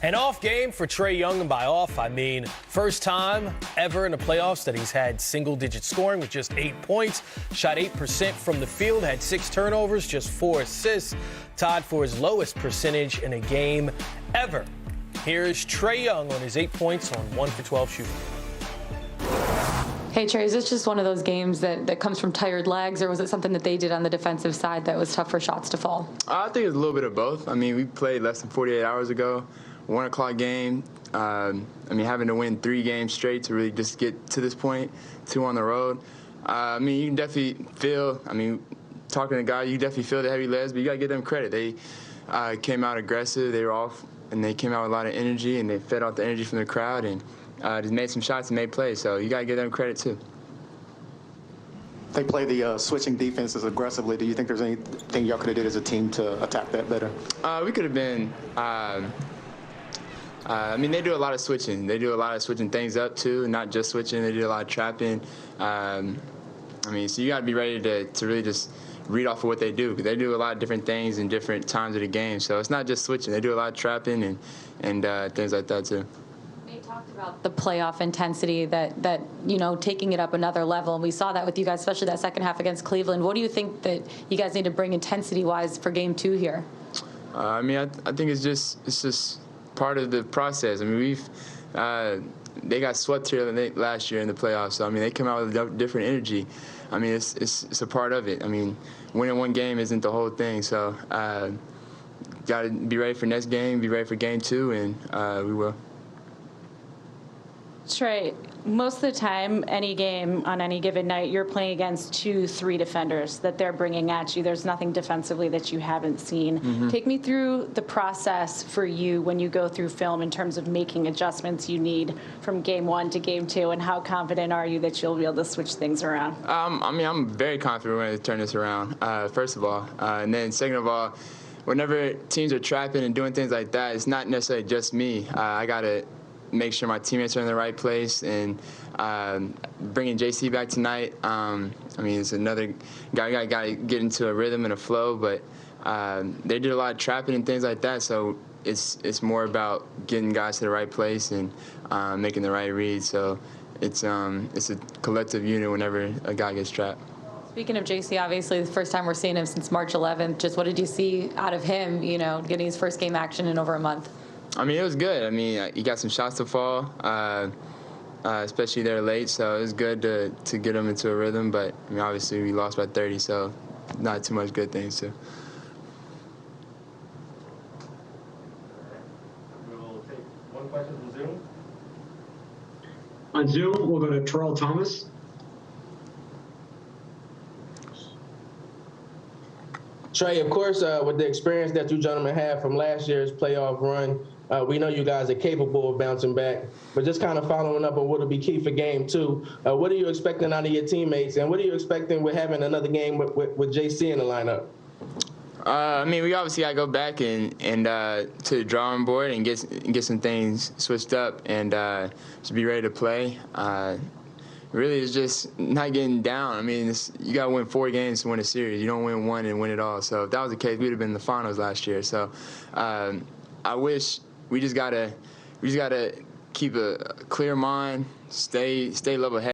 An off game for Trae Young, and by off, I mean first time ever in the playoffs that he's had single-digit scoring with just 8 points. Shot 8% from the field, had 6 turnovers, just 4 assists, tied for his lowest percentage in a game ever. Here's Trae Young on his 8 points on 1 for 12 shooting. Hey, Trae, is this just one of those games that comes from tired legs, or was it something that they did on the defensive side that was tough for shots to fall? I think it's a little bit of both. I mean, we played less than 48 hours ago. 1 o'clock game. Having to win 3 games straight to really just get to this point, 2 on the road. You can definitely feel, talking to guys, you definitely feel the heavy legs, but you got to give them credit. They came out aggressive, they were off, and they came out with a lot of energy, and they fed off the energy from the crowd, and just made some shots and made plays. So you got to give them credit, too. They play the switching defenses aggressively. Do you think there's anything y'all could have did as a team to attack that better? We could have been. They do a lot of switching. They do a lot of switching things up, too, not just switching. They do a lot of trapping. So you got to be ready to really just read off of what they do, because they do a lot of different things in different times of the game. So it's not just switching. They do a lot of trapping and things like that, too. They talked about the playoff intensity, that taking it up another level, and we saw that with you guys, especially that second half against Cleveland. What do you think that you guys need to bring intensity-wise for Game 2 here? I think it's just part of the process. They got swept here last year in the playoffs, so they come out with a different energy. It's a part of it. Winning 1 game isn't the whole thing, so got to be ready for next game, be ready for Game 2, and we will. Trae, most of the time, any game on any given night, you're playing against 2-3 defenders that they're bringing at you. There's nothing defensively that you haven't seen. Mm-hmm. Take me through the process for you when you go through film in terms of making adjustments you need from Game 1 to Game 2, and how confident are you that you'll be able to switch things around? I'm very confident we're going to turn this around, first of all. And then second of all, whenever teams are trapping and doing things like that, it's not necessarily just me. I got to make sure my teammates are in the right place, and bringing JC back tonight. It's another guy got to get into a rhythm and a flow, but they did a lot of trapping and things like that, so it's more about getting guys to the right place and making the right reads. So it's a collective unit whenever a guy gets trapped. Speaking of JC, obviously the first time we're seeing him since March 11th. Just what did you see out of him, getting his first game action in over a month? It was good. He got some shots to fall, especially there late, so it was good to get him into a rhythm. But, obviously we lost by 30, so not too much good things, too. We'll take 1 question from Zoom. On Zoom, we'll go to Terrell Thomas. Trae, of course, with the experience that you gentlemen have from last year's playoff run, we know you guys are capable of bouncing back, but just kind of following up on what will be key for Game 2, what are you expecting out of your teammates, and what are you expecting with having another game with JC in the lineup? We obviously got to go back and to the drawing board and get some things switched up and just be ready to play. Really, it's just not getting down. You got to win 4 games to win a series. You don't win 1 and win it all. So if that was the case, we'd have been in the finals last year. So I wish we just gotta keep a clear mind, stay level-headed.